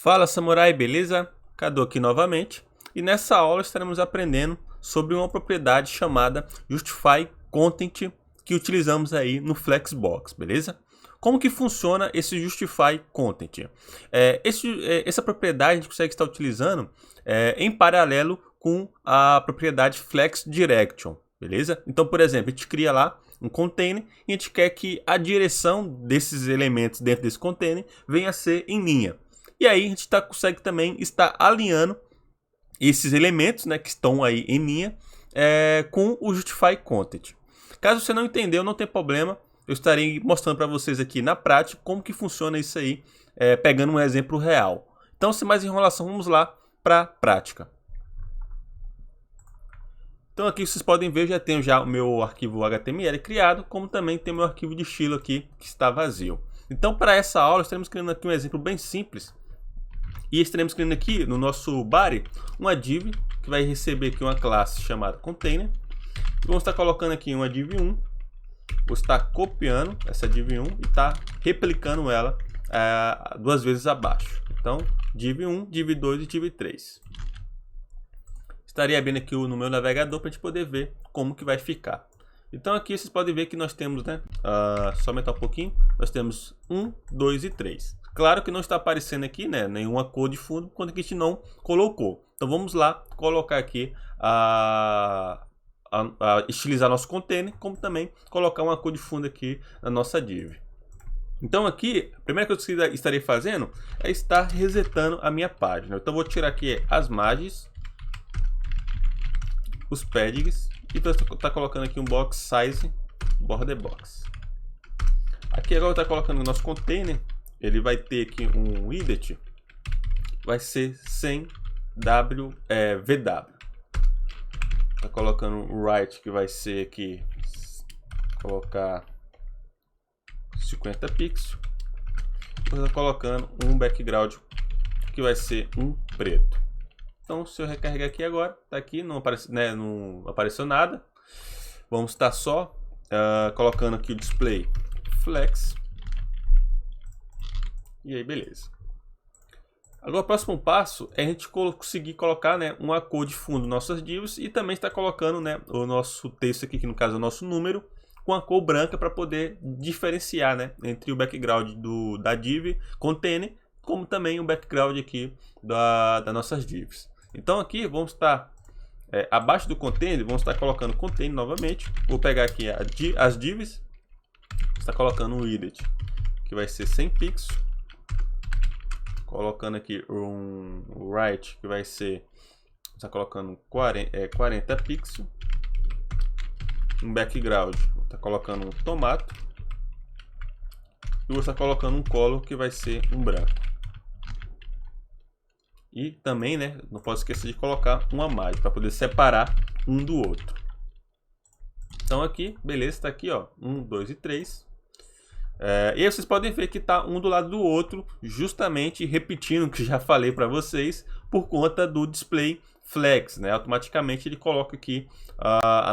Fala Samurai, beleza? Cadu aqui novamente e nessa aula estaremos aprendendo sobre uma propriedade chamada Justify Content que utilizamos aí no Flexbox, beleza? Como que funciona esse Justify Content? Essa propriedade a gente consegue estar utilizando em paralelo com a propriedade Flex Direction, beleza? Então, por exemplo, a gente cria lá um container e a gente quer que a direção desses elementos dentro desse container venha a ser em linha. E aí a gente consegue também estar alinhando esses elementos, né, que estão aí em linha com o Justify Content. Caso você não entendeu, não tem problema. Eu estarei mostrando para vocês aqui na prática como que funciona isso aí, pegando um exemplo real. Então, sem mais enrolação, vamos lá para a prática. Então aqui vocês podem ver, já tenho o meu arquivo HTML criado, como também tem o meu arquivo de estilo aqui que está vazio. Então, para essa aula, estaremos criando aqui um exemplo bem simples. E estaremos criando aqui no nosso body uma div que vai receber aqui uma classe chamada container. E vamos estar colocando aqui uma div 1. Vou estar copiando essa div 1 e estar replicando ela duas vezes abaixo. Então, div 1, div 2 e div 3. Estaria abrindo aqui no meu navegador para a gente poder ver como que vai ficar. Então aqui vocês podem ver que nós temos, né, só aumentar um pouquinho, nós temos 1, 2 e 3. Claro que não está aparecendo aqui, né, nenhuma cor de fundo, quando a gente não colocou. Então vamos lá colocar aqui, estilizar nosso container, como também colocar uma cor de fundo aqui na nossa div. Então aqui, a primeira coisa que eu estarei fazendo é estar resetando a minha página. Então vou tirar aqui as margens, os paddings, e estar colocando aqui um box size border box. Aqui agora está colocando o nosso container. Ele vai ter aqui um ident, vai ser 100 VW. Tá colocando o right, que vai ser aqui, colocar 50 pixels. Depois tá colocando um background que vai ser um preto. Então, se eu recarregar aqui agora, tá aqui, não apareceu nada. Vamos estar só colocando aqui o display flex. E aí, beleza. Agora, o próximo passo é a gente conseguir colocar, né, uma cor de fundo nas nossas divs e também está colocando, né, o nosso texto aqui, que no caso é o nosso número, com a cor branca para poder diferenciar, né, entre o background da div container, como também o background aqui das nossas divs. Então aqui vamos estar abaixo do container, vamos estar colocando container novamente. Vou pegar aqui as divs, está colocando um ident que vai ser 100 pixels. Colocando aqui um right que vai ser, está colocando 40 pixels. Um background, está colocando um tomato. E vou estar colocando um color que vai ser um branco. E também, né, não posso esquecer de colocar uma margem para poder separar um do outro. Então aqui, beleza, está aqui, ó, 1, 2 e 3. E aí vocês podem ver que está um do lado do outro, justamente repetindo o que já falei para vocês, por conta do display flex, né? Automaticamente ele coloca aqui a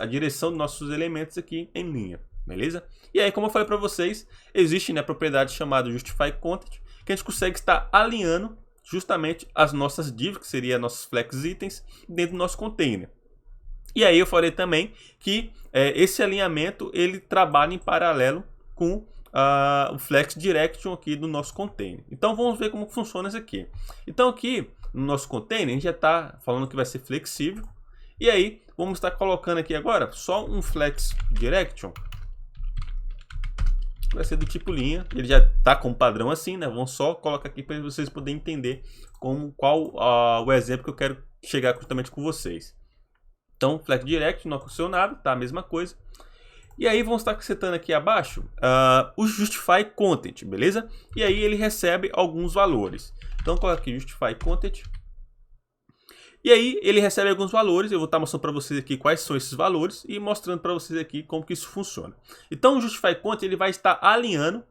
direção dos nossos elementos aqui em linha, beleza? E aí, como eu falei para vocês, existe, né, a propriedade chamada Justify Content, que a gente consegue estar alinhando justamente as nossas divs, que seriam nossos flex itens, dentro do nosso container. E aí eu falei também que esse alinhamento ele trabalha em paralelo com o Flex Direction aqui do nosso container. Então vamos ver como funciona isso aqui. Então aqui no nosso container a gente já está falando que vai ser flexível. E aí vamos estar colocando aqui agora só um Flex Direction. Vai ser do tipo linha. Ele já está com padrão assim, né? Vamos só colocar aqui para vocês poderem entender qual o exemplo que eu quero chegar justamente com vocês. Então Flex Direction não aconteceu nada, tá a mesma coisa. E aí vamos estar setando aqui abaixo o Justify Content, beleza? E aí ele recebe alguns valores. Então coloca aqui Justify Content. E aí ele recebe alguns valores. Eu vou estar mostrando para vocês aqui quais são esses valores e mostrando para vocês aqui como que isso funciona. Então o Justify Content ele vai estar alinhando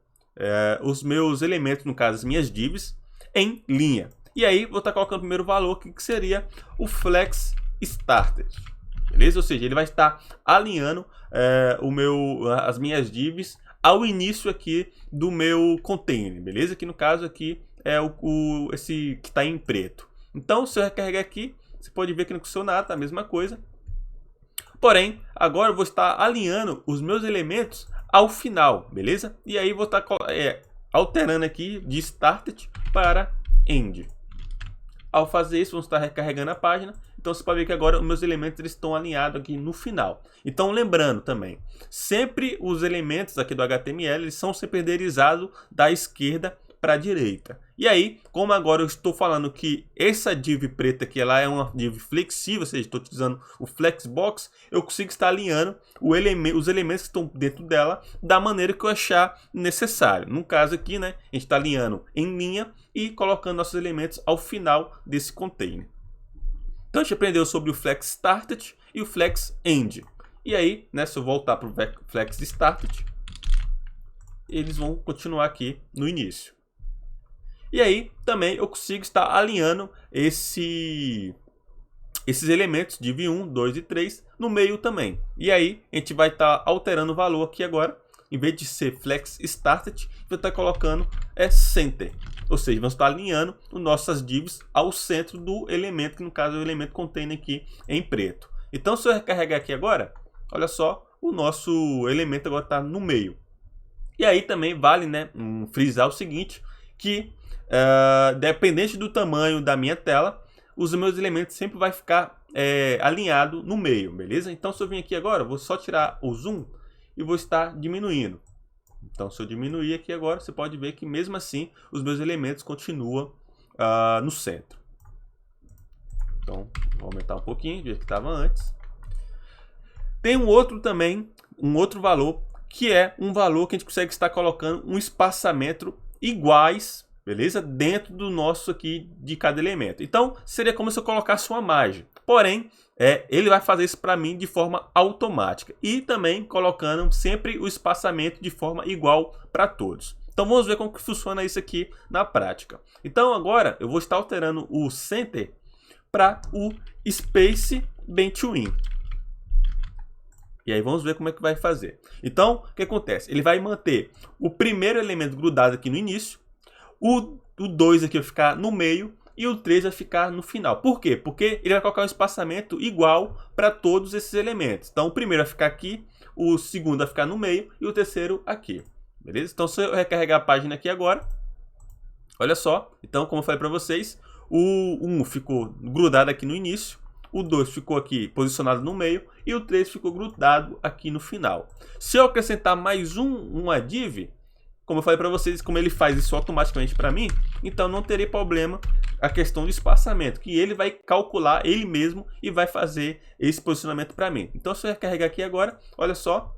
os meus elementos, no caso as minhas divs, em linha. E aí vou estar colocando o primeiro valor que seria o Flex Started. Beleza? Ou seja, ele vai estar alinhando as minhas divs ao início aqui do meu container, beleza? Que no caso aqui esse que está em preto. Então, se eu recarregar aqui, você pode ver que não aconteceu nada, tá a mesma coisa. Porém, agora eu vou estar alinhando os meus elementos ao final, beleza? E aí vou estar alterando aqui de Started para End. Ao fazer isso, vamos estar recarregando a página. Então você pode ver que agora os meus elementos eles estão alinhados aqui no final. Então lembrando também, sempre os elementos aqui do HTML eles são sempre renderizados da esquerda para a direita. E aí, como agora eu estou falando que essa div preta aqui ela é uma div flexível, ou seja, estou utilizando o Flexbox, eu consigo estar alinhando os elementos que estão dentro dela da maneira que eu achar necessário. No caso aqui, né, a gente está alinhando em linha e colocando nossos elementos ao final desse container. Então a gente aprendeu sobre o Flex Started e o Flex End. E aí, né, se eu voltar para o Flex Started, eles vão continuar aqui no início. E aí, também eu consigo estar alinhando esses elementos de div1, 2 e 3 no meio também. E aí, a gente vai estar alterando o valor aqui agora. Em vez de ser Flex Started, vai estar colocando Center. Ou seja, vamos estar alinhando as nossas divs ao centro do elemento, que no caso é o elemento container aqui em preto. Então, se eu recarregar aqui agora, olha só, o nosso elemento agora está no meio. E aí também vale, né, frisar o seguinte, que dependente do tamanho da minha tela, os meus elementos sempre vai ficar alinhado no meio, beleza? Então se eu vir aqui agora, eu vou só tirar o zoom e vou estar diminuindo. Então se eu diminuir aqui agora, você pode ver que mesmo assim os meus elementos continuam no centro. Então vou aumentar um pouquinho, ver que estava antes. Tem um outro também, um outro valor, que é um valor que a gente consegue estar colocando um espaçamento iguais, beleza? Dentro do nosso aqui de cada elemento. Então, seria como se eu colocasse uma margem. Porém, ele vai fazer isso para mim de forma automática. E também colocando sempre o espaçamento de forma igual para todos. Então, vamos ver como que funciona isso aqui na prática. Então, agora eu vou estar alterando o Center para o Space Between. E aí vamos ver como é que vai fazer. Então, o que acontece? Ele vai manter o primeiro elemento grudado aqui no início, o 2 aqui vai ficar no meio e o 3 vai ficar no final. Por quê? Porque ele vai colocar um espaçamento igual para todos esses elementos. Então, o primeiro vai ficar aqui, o segundo vai ficar no meio e o terceiro aqui. Beleza? Então, se eu recarregar a página aqui agora, olha só. Então, como eu falei para vocês, o 1 ficou grudado aqui no início, o 2 ficou aqui posicionado no meio e o 3 ficou grudado aqui no final. Se eu acrescentar mais uma div, como eu falei para vocês, como ele faz isso automaticamente para mim, então não terei problema a questão de espaçamento, que ele vai calcular ele mesmo e vai fazer esse posicionamento para mim. Então se eu recarregar aqui agora, olha só,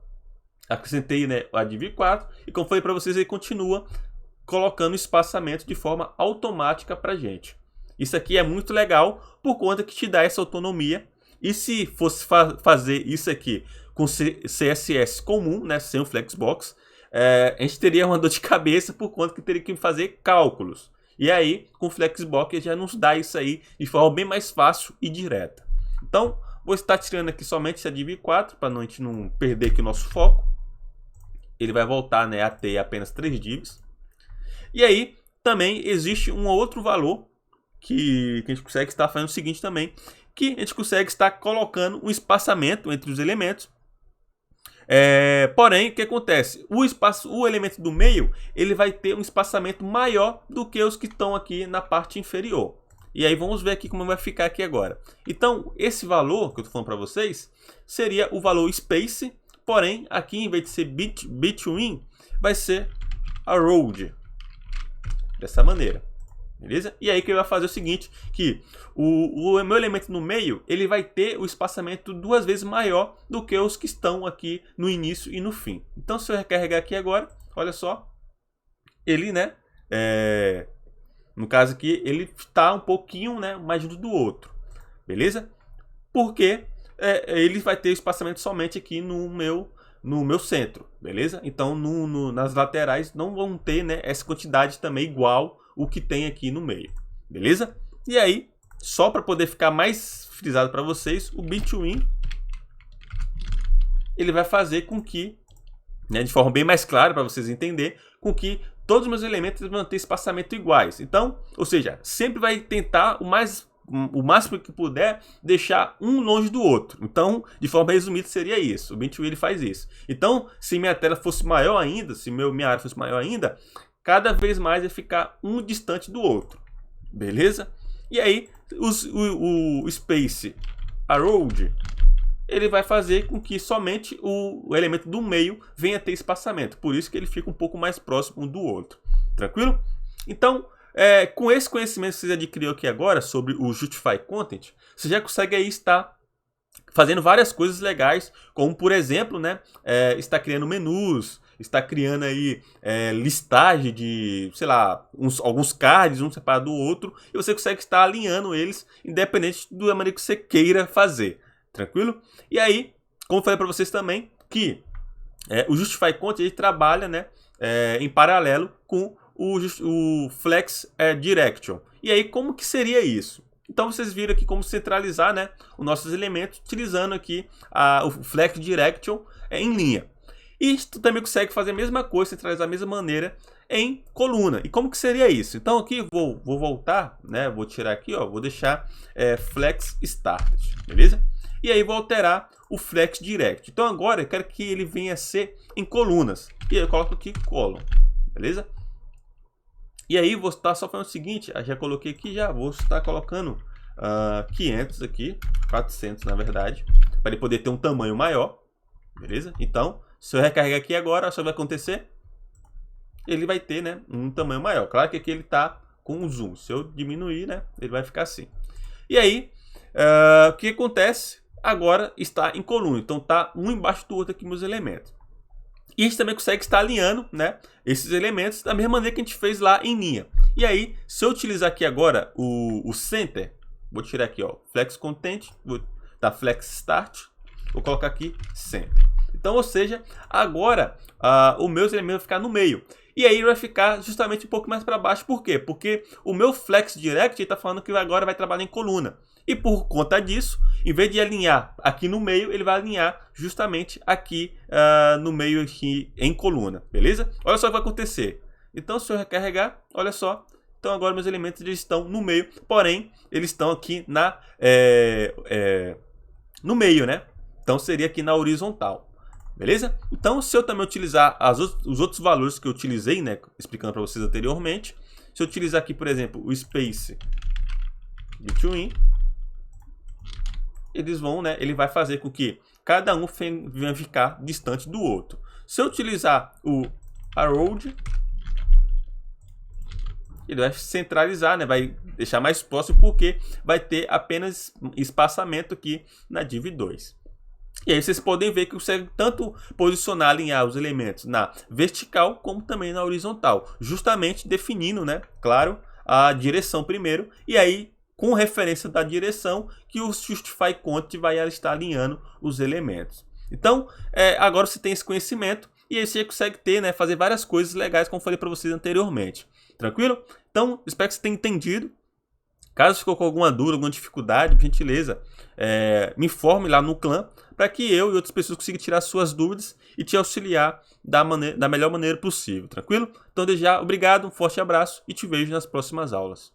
acrescentei, né, a div 4 e como falei para vocês, ele continua colocando espaçamento de forma automática para gente. Isso aqui é muito legal por conta que te dá essa autonomia. E se fosse fazer isso aqui com CSS comum, né, sem o Flexbox, a gente teria uma dor de cabeça por conta que teria que fazer cálculos. E aí, com o Flexbox já nos dá isso aí de forma bem mais fácil e direta. Então, vou estar tirando aqui somente essa div 4 para a gente não perder aqui o nosso foco. Ele vai voltar, né, a ter apenas 3 divs. E aí, também existe um outro valor que a gente consegue estar fazendo o seguinte também, que a gente consegue estar colocando um espaçamento entre os elementos. Porém, o que acontece? O elemento do meio, ele vai ter um espaçamento maior do que os que estão aqui na parte inferior. E aí vamos ver aqui como vai ficar aqui agora. Então, esse valor que eu estou falando para vocês, seria o valor space, porém, aqui em vez de ser between, vai ser a road. Dessa maneira. Beleza? E aí que ele vai fazer o seguinte, que o meu elemento no meio, ele vai ter o espaçamento 2 vezes maior do que os que estão aqui no início e no fim. Então se eu recarregar aqui agora, olha só, ele, né, no caso aqui, ele está um pouquinho, né, mais junto do outro. Beleza? Porque ele vai ter espaçamento somente aqui no meu centro. Beleza? Então nas laterais não vão ter, né, essa quantidade também igual o que tem aqui no meio, beleza? E aí, só para poder ficar mais frisado para vocês, o between ele vai fazer com que, né, de forma bem mais clara para vocês entenderem, com que todos os meus elementos vão ter espaçamento iguais. Então, ou seja, sempre vai tentar o máximo que puder deixar um longe do outro. Então, de forma resumida, seria isso. O BenTree ele faz isso. Então, se minha tela fosse maior ainda, se minha área fosse maior ainda, cada vez mais vai ficar um distante do outro. Beleza? E aí, o Space Arrowed, ele vai fazer com que somente o elemento do meio venha ter espaçamento. Por isso que ele fica um pouco mais próximo um do outro. Tranquilo? Então, com esse conhecimento que você adquiriu aqui agora sobre o Justify Content, você já consegue aí estar fazendo várias coisas legais, como por exemplo, né, está criando menus, está criando aí listagem de, sei lá, alguns cards, um separado do outro, e você consegue estar alinhando eles, independente da maneira que você queira fazer. Tranquilo? E aí, como eu falei para vocês também, que o Justify Content ele trabalha, né, em paralelo com o Flex Direction. E aí, como que seria isso? Então, vocês viram aqui como centralizar, né, os nossos elementos, utilizando aqui o Flex Direction em linha. E tu também consegue fazer a mesma coisa, centralizar da mesma maneira em coluna. E como que seria isso? Então, aqui vou voltar, né, vou tirar aqui, ó, vou deixar Flex Started, beleza? E aí vou alterar o Flex Direct. Então agora eu quero que ele venha a ser em colunas. E aí eu coloco aqui column, beleza? E aí vou estar só fazendo o seguinte, já coloquei aqui, já vou estar colocando 500 aqui, 400 na verdade, para ele poder ter um tamanho maior, beleza? Então, se eu recarregar aqui agora, só vai acontecer, ele vai ter, né, um tamanho maior. Claro que aqui ele está com um zoom, se eu diminuir, né, ele vai ficar assim. E aí, o que acontece? Agora está em coluna, então está um embaixo do outro aqui meus elementos. E a gente também consegue estar alinhando, né, esses elementos da mesma maneira que a gente fez lá em linha. E aí, se eu utilizar aqui agora o Center, vou tirar aqui, ó, Flex Content, vou dar Flex Start, vou colocar aqui Center. Então, ou seja, agora o meu elemento vai ficar no meio. E aí ele vai ficar justamente um pouco mais para baixo. Por quê? Porque o meu Flex Direct está falando que agora vai trabalhar em coluna. E por conta disso, em vez de alinhar aqui no meio, ele vai alinhar justamente aqui no meio aqui em coluna, beleza? Olha só o que vai acontecer. Então, se eu recarregar, olha só. Então agora meus elementos eles estão no meio, porém eles estão aqui no meio, né? Então seria aqui na horizontal, beleza? Então se eu também utilizar os outros valores que eu utilizei, né, explicando para vocês anteriormente, se eu utilizar aqui, por exemplo, o Space Between, eles vão, né, ele vai fazer com que cada um venha ficar distante do outro. Se eu utilizar o Arrowed, ele vai centralizar, né, vai deixar mais próximo porque vai ter apenas espaçamento aqui na div 2. E aí vocês podem ver que consegue tanto posicionar, alinhar os elementos na vertical como também na horizontal, justamente definindo, né, claro, a direção primeiro, e aí com referência da direção que o Justify Content vai estar alinhando os elementos. Então, agora você tem esse conhecimento e aí você consegue ter, né, fazer várias coisas legais, como falei para vocês anteriormente. Tranquilo? Então, espero que você tenha entendido. Caso ficou com alguma dúvida, alguma dificuldade, por gentileza, me informe lá no clã, para que eu e outras pessoas consigam tirar suas dúvidas e te auxiliar da melhor maneira possível. Tranquilo? Então, desde já, obrigado, um forte abraço e te vejo nas próximas aulas.